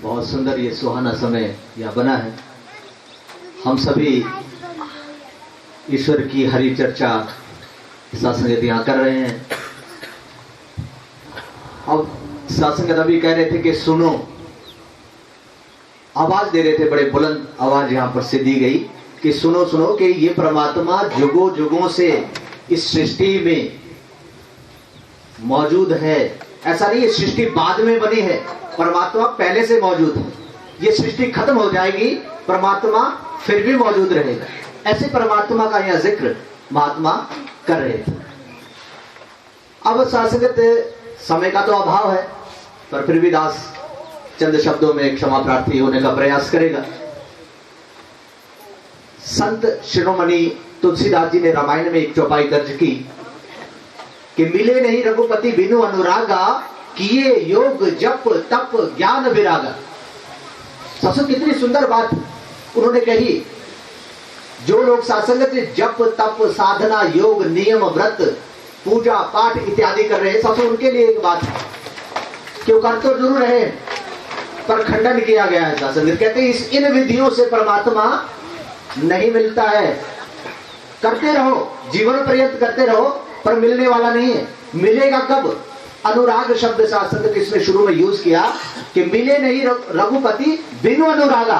बहुत सुंदर ये सुहाना समय यहाँ बना है। हम सभी ईश्वर की हरि चर्चा सत्संग यहाँ कर रहे हैं। अब सत्संग अभी कह रहे थे कि सुनो, आवाज दे रहे थे, बड़े बुलंद आवाज यहाँ पर से दी गई कि सुनो सुनो कि ये परमात्मा जुगों जुगों से इस सृष्टि में मौजूद है। ऐसा नहीं है सृष्टि बाद में बनी है, परमात्मा पहले से मौजूद है। ये सृष्टि खत्म हो जाएगी, परमात्मा फिर भी मौजूद रहेगा। ऐसे परमात्मा का यह जिक्र महात्मा कर रहे थे। अब शासकत समय का तो अभाव है, पर फिर भी दास चंद शब्दों में क्षमा प्रार्थी होने का प्रयास करेगा। संत शिरोमणि तुलसीदास जी ने रामायण में एक चौपाई दर्ज की कि मिले नहीं रघुपति बिनु अनुरागा, किए योग जप तप ज्ञान विरागा। सबसे कितनी सुंदर बात उन्होंने कही। जो लोग सासंगत जप तप साधना योग नियम व्रत पूजा पाठ इत्यादि कर रहे हैं, सबसे उनके लिए एक बात है कि वो कर तो जरूर रहे, पर खंडन किया गया है। सासंगत कहते हैं इस इन विधियों से परमात्मा नहीं मिलता है। करते रहो, जीवन पर्यंत करते रहो, पर मिलने वाला नहीं है। मिलेगा कब? अनुराग शब्द शास्त्र इसमें शुरू में यूज किया कि मिले नहीं रघुपति बिनु अनुरागा।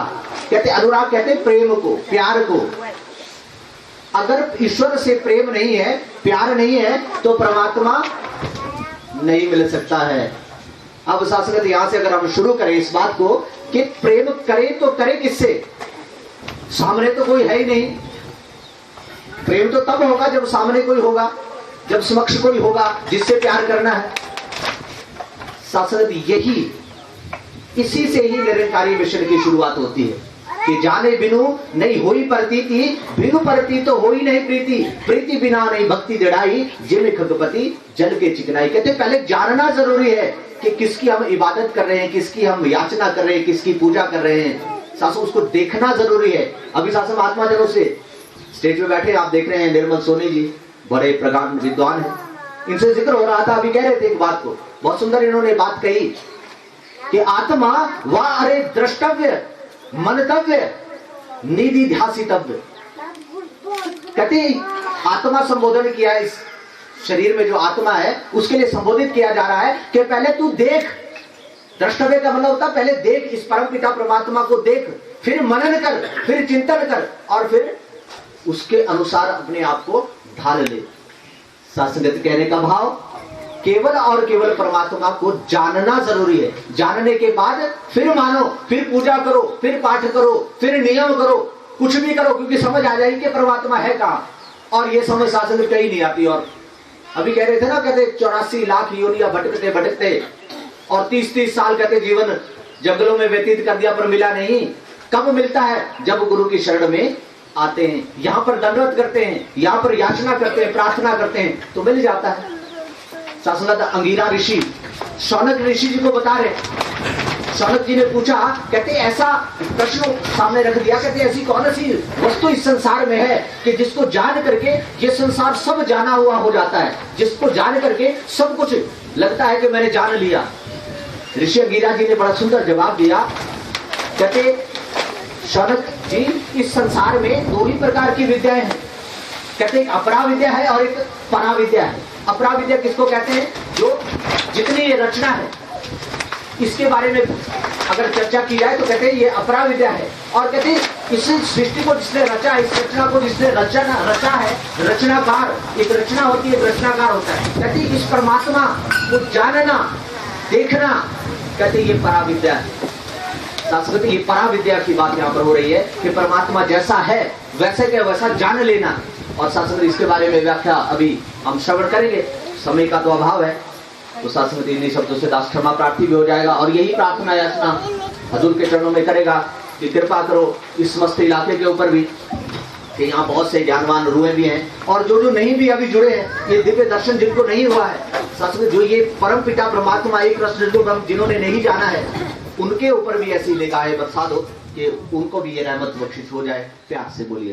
कहते अनुराग कहते प्रेम को, प्यार को। अगर ईश्वर से प्रेम नहीं है, प्यार नहीं है, तो परमात्मा नहीं मिल सकता है। अब शास्त्र यहां से अगर हम शुरू करें इस बात को कि प्रेम करे तो करे किससे? सामने तो कोई है ही नहीं। प्रेम तो तब होगा जब सामने कोई होगा, जब समक्ष कोई होगा जिससे प्यार करना है। शास्त्र यही, इसी से ही निरंकारी मिशन की शुरुआत होती है कि जाने बिनु नहीं होई प्रतीति, बिनु प्रती तो होई नहीं प्रीति, प्रीति बिना नहीं भक्ति जड़ाई, जिन खगपति जल के चिकनाई। कहते पहले जानना जरूरी है कि किसकी हम इबादत कर रहे हैं, किसकी हम याचना कर रहे हैं, किसकी पूजा कर रहे हैं। सासू उसको देखना जरूरी है। अभी सासू महात्मा जनों से स्टेज पे बैठे आप देख रहे हैं, निर्मल सोनी जी बड़े प्रगाढ़ विद्वान हैं, इनसे जिक्र हो रहा था। अभी कह रहे थे एक बात को, बहुत सुंदर इन्होंने बात कही कि आत्मा वाह अरे द्रष्टव्य मनतव्य निधि ध्यासितव्य। कहते आत्मा संबोधन किया, इस शरीर में जो आत्मा है उसके लिए संबोधित किया जा रहा है कि पहले तू देख। द्रष्टव्य का मतलब होता है पहले देख, इस परम पिता परमात्मा को देख, फिर मनन कर, फिर चिंतन कर, और फिर उसके अनुसार अपने आप को ढाल ले। शास्त्रगत कहने का भाव केवल और केवल परमात्मा को जानना जरूरी है। जानने के बाद फिर मानो, फिर पूजा करो, फिर पाठ करो, फिर नियम करो, कुछ भी करो, क्योंकि समझ आ जाएगी कि परमात्मा है कहाँ। और ये समझ शास्त्र कहीं नहीं आती। और अभी कह रहे थे ना, कहते 84 लाख योनियां भटकते भटकते और 30-30 साल कहते जीवन जंगलों में व्यतीत कर दिया, पर मिला नहीं। कब मिलता है? जब गुरु की शरण में आते हैं, यहाँ पर दंडवत करते हैं, यहाँ पर याचना करते हैं, प्रार्थना करते हैं, तो मिल जाता है। शासनत अंगीरा ऋषि शौनक ऋषि जी को बता रहे। शौनक जी ने पूछा, कहते ऐसा प्रश्न सामने रख दिया, कहते ऐसी कौन सी वस्तु इस संसार में है कि जिसको जान करके ये संसार सब जाना हुआ हो जाता है, जिसको जान करके सब कुछ लगता है कि मैंने जान लिया। ऋषि अंगीरा जी ने बड़ा सुंदर जवाब दिया। कहते शौनक जी इस संसार में दो ही प्रकार की विद्याएं हैं। कहते एक अपरा विद्या है और एक परा विद्या है। अपरा विद्या किसको कहते हैं? जो जितनी ये रचना है इसके बारे में अगर चर्चा की जाए तो कहते हैं ये अपरा विद्या है। और कहते हैं इस सृष्टि को जिसने रचा, इस रचना को जिसने रचा है, रचनाकार। एक रचना होती है, एक रचनाकार होता है। कहते हैं इस परमात्मा को जानना, देखना, कहते ये परा विद्या है। शास्त्र ये परा विद्या की बात यहाँ पर हो रही है कि परमात्मा जैसा है वैसे क्या वैसा जान लेना। और शास्त्र इसके बारे में व्याख्या अभी हम श्रवण करेंगे, समय का तो अभाव है, तो शास्त्र इन्हीं शब्दों से दास क्षमा प्रार्थी भी हो जाएगा। और यही प्रार्थना याचना हजूर के चरणों में करेगा कि कृपा करो इस मस्त इलाके के ऊपर भी, कि यहाँ बहुत से ज्ञानवान रूहें भी हैं, और जो जो नहीं भी अभी जुड़े हैं, ये दिव्य दर्शन जिनको नहीं हुआ है, शास्त्र जो ये परम पिता परमात्मा एक रस जिन्होंने नहीं जाना है, उनके ऊपर भी ऐसी निगाहें बरसा दो कि उनको भी ये रहमत बख्शिश हो जाए। प्यार से बोलिए।